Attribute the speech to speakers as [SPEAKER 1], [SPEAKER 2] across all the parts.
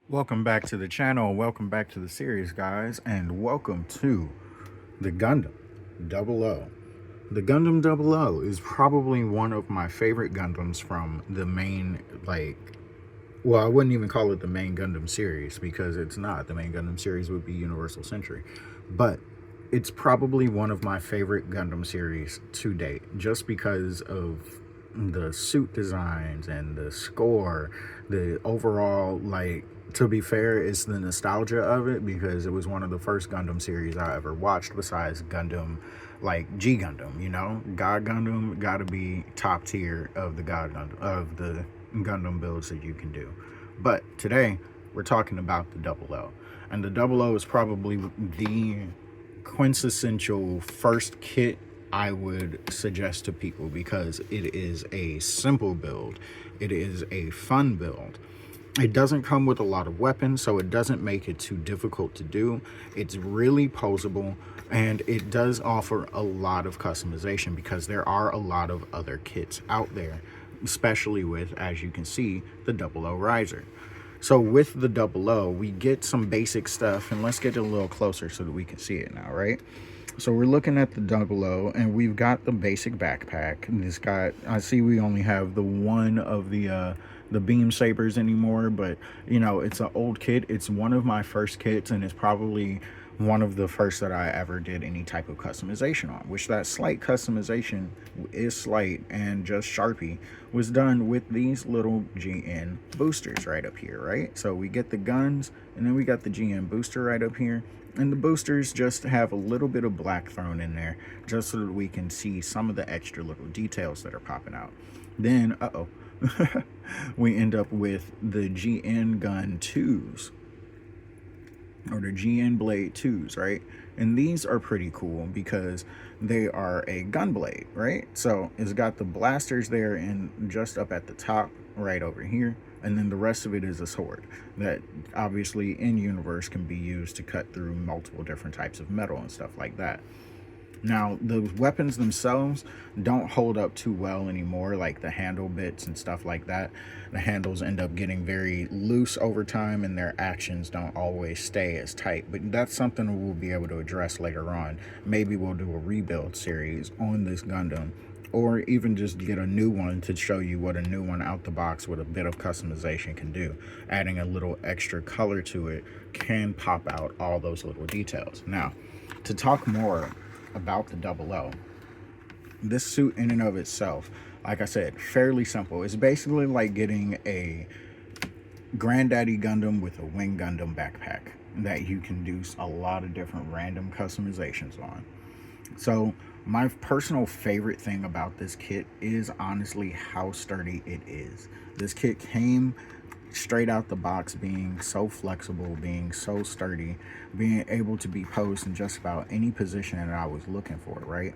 [SPEAKER 1] Welcome back to the channel, welcome back to the series, guys, and welcome to the Gundam Double O. The Gundam Double O is probably one of my favorite Gundams from the main, well, I wouldn't even call it the main Gundam series because it's not. The main Gundam series would be Universal Century. But it's probably one of my favorite Gundam series to date, just because of the suit designs and the score, the overall, to be fair, it's the nostalgia of it because it was one of the first Gundam series I ever watched besides Gundam, like G Gundam, God Gundam gotta be top tier of the God Gundam, of the Gundam builds that you can do. But today we're talking about the Double O. And the Double O is probably the quintessential first kit I would suggest to people because it is a simple build. It is a fun build. It doesn't come with a lot of weapons, so it doesn't make it too difficult to do. It's really posable, and it does offer a lot of customization because there are a lot of other kits out there, especially with, as you can see, the Double O Riser. So with the Double O, we get some basic stuff, and let's get a little closer so that we can see it now, right? So we're looking at the Double O, and we've got the basic backpack. And this got, I see we only have the one of the beam sabers anymore, but it's an old kit. It's one of my first kits, and it's probably one of the first that I ever did any type of customization on, which that slight customization is slight and just Sharpie was done with these little GN boosters right up here, right? So we get the guns, and then we got the GN booster right up here, and the boosters just have a little bit of black thrown in there just so that we can see some of the extra little details that are popping out. Then, we end up with the GN gun 2s, or the GN Blade 2s, right? And these are pretty cool because they are a gun blade, right? So it's got the blasters there and just up at the top right over here, and then the rest of it is a sword that obviously in universe can be used to cut through multiple different types of metal and stuff like that. Now, the weapons themselves don't hold up too well anymore, like the handle bits and stuff like that. The handles end up getting very loose over time, and their actions don't always stay as tight. But that's something we'll be able to address later on. Maybe we'll do a rebuild series on this Gundam, or even just get a new one to show you what a new one out the box with a bit of customization can do. Adding a little extra color to it can pop out all those little details. Now, to talk more about the Double O, this suit in and of itself, like I said, fairly simple. It's basically like getting a Granddaddy Gundam with a Wing Gundam backpack that you can do a lot of different random customizations on. So my personal favorite thing about this kit is honestly how sturdy it is. This kit came straight out the box being so flexible, being so sturdy, being able to be posed in just about any position that I was looking for, right?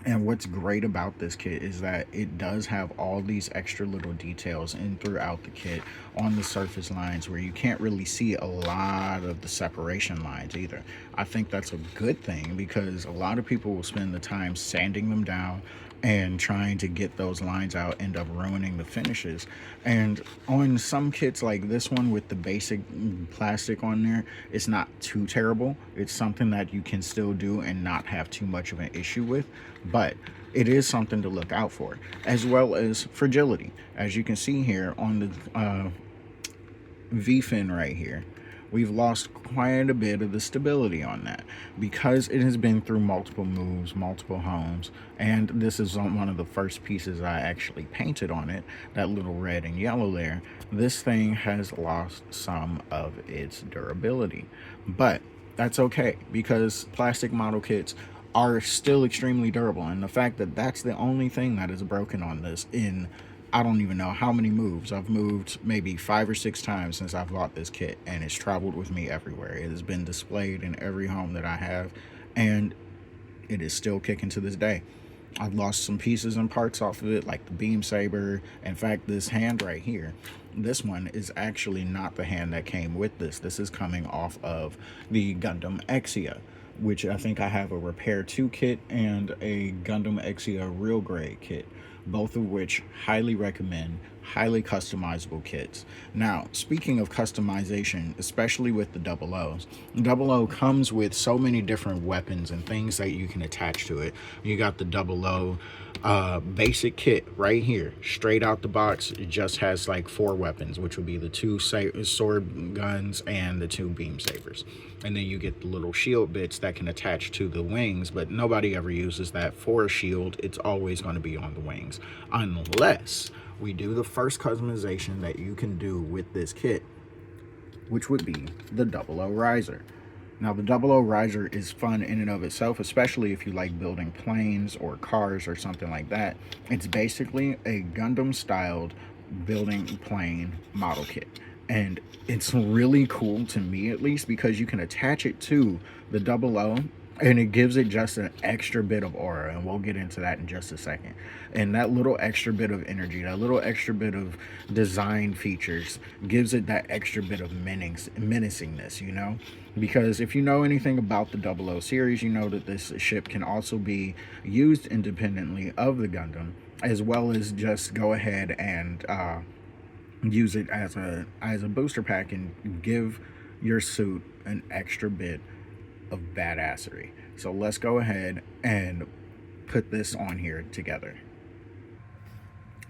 [SPEAKER 1] And what's great about this kit is that it does have all these extra little details in throughout the kit on the surface lines where you can't really see a lot of the separation lines either. I think that's a good thing because a lot of people will spend the time sanding them down and trying to get those lines out, end up ruining the finishes. And on some kits like this one with the basic plastic on there, it's not too terrible. It's something that you can still do and not have too much of an issue with, but it is something to look out for, as well as fragility. As you can see here on the V-fin right here, we've lost quite a bit of the stability on that because it has been through multiple moves, multiple homes, and this is on one of the first pieces I actually painted on it, that little red and yellow there. This thing has lost some of its durability, but that's okay because plastic model kits are still extremely durable, and the fact that that's the only thing that is broken on this in I don't even know how many moves. I've moved maybe 5 or 6 times since I've bought this kit, and it's traveled with me everywhere. It has been displayed in every home that I have, and it is still kicking to this day. I've lost some pieces and parts off of it, like the beam saber. In fact, this hand right here, this one is actually not the hand that came with this. This is coming off of the Gundam Exia, which I think I have a Repair 2 kit and a Gundam Exia Real Grade kit. both of which highly recommend, highly customizable kits. Now, speaking of customization, especially with the double O's, double O comes with so many different weapons and things that you can attach to it. You got the double O basic kit right here, straight out the box. It just has like 4 weapons, which would be the 2 sword guns and the 2 beam sabers. And then you get the little shield bits that can attach to the wings, but nobody ever uses that for a shield. It's always going to be on the wings, unless we do the first customization that you can do with this kit, which would be the double O riser. Now, the double O riser is fun in and of itself, especially if you like building planes or cars or something like that. It's basically a Gundam styled building plane model kit. And it's really cool, to me at least, because you can attach it to the double O and it gives it just an extra bit of aura, and we'll get into that in just a second. And that little extra bit of energy, that little extra bit of design features gives it that extra bit of menacingness, you know? Because if you know anything about the double O series, you know that this ship can also be used independently of the Gundam, as well as just go ahead and use it as a booster pack and give your suit an extra bit of badassery. So let's go ahead and put this on here together.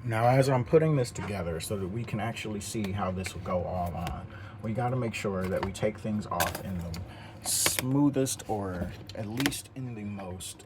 [SPEAKER 1] Now, as I'm putting this together so that we can actually see how this will go all on, we got to make sure that we take things off in the smoothest, or at least in the most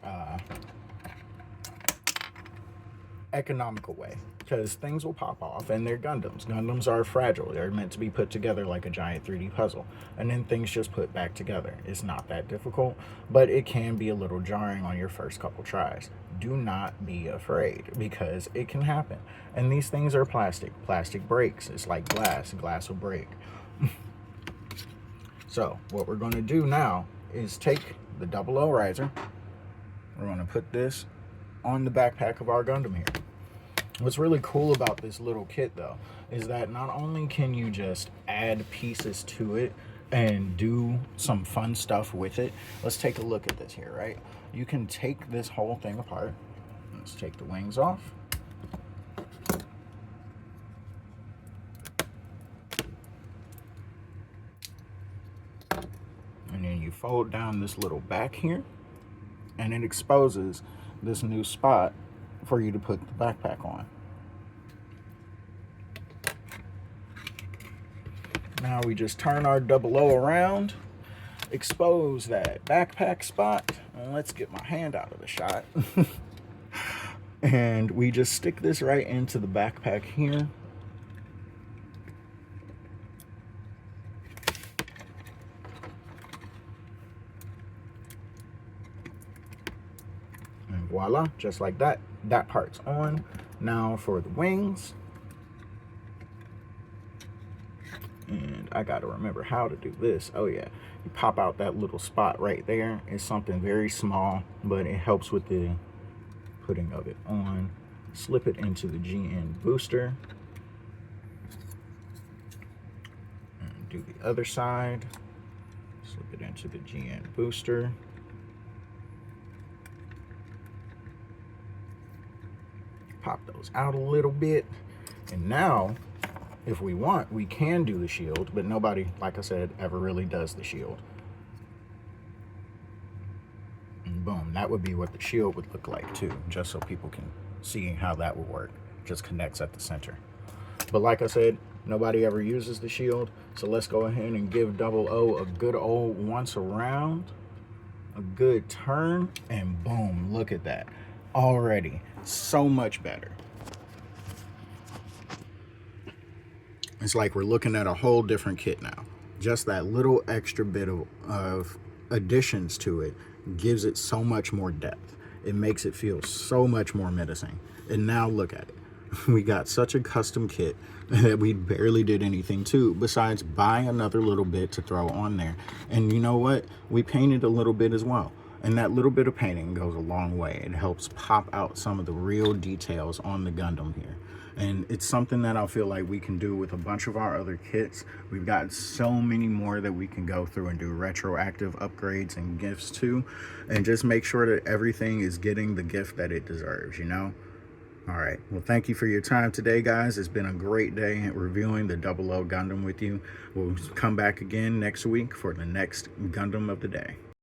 [SPEAKER 1] economical way, because things will pop off, and they're Gundams. Gundams are fragile. They're meant to be put together like a giant 3D puzzle, and then things just put back together. It's not that difficult, but it can be a little jarring on your first couple tries. Do not be afraid, because it can happen. And these things are plastic. Plastic breaks. It's like glass. Glass will break. So what we're going to do now is take the double O riser. We're going to put this on the backpack of our Gundam here. What's really cool about this little kit, though, is that not only can you just add pieces to it and do some fun stuff with it. Let's take a look at this here, right? You can take this whole thing apart. Let's take the wings off. And then you fold down this little back here, and it exposes this new spot for you to put the backpack on. Now we just turn our double O around, expose that backpack spot, and let's get my hand out of the shot. And we just stick this right into the backpack here. And voila, just like that. That part's on. Now for the wings. And I gotta remember how to do this. Oh yeah, you pop out that little spot right there. It's something very small, but it helps with the putting of it on. Slip it into the GN booster. And do the other side. Slip it into the GN booster. Pop those out a little bit. And now, if we want, we can do the shield, but nobody, like I said, ever really does the shield. And boom, that would be what the shield would look like too, just so people can see how that would work. Just connects at the center. But like I said, nobody ever uses the shield, so let's go ahead and give double O a good old once around, a good turn, and boom, look at that. Already so much better. It's like we're looking at a whole different kit now. Just that little extra bit of additions to it gives it so much more depth. It makes it feel so much more menacing. And now look at it. We got such a custom kit that we barely did anything to besides buy another little bit to throw on there. And you know what? We painted a little bit as well. And that little bit of painting goes a long way. It helps pop out some of the real details on the Gundam here. And it's something that I feel like we can do with a bunch of our other kits. We've got so many more that we can go through and do retroactive upgrades and gifts to, and just make sure that everything is getting the gift that it deserves, you know? All right. Well, thank you for your time today, guys. It's been a great day reviewing the Double O Gundam with you. We'll come back again next week for the next Gundam of the day.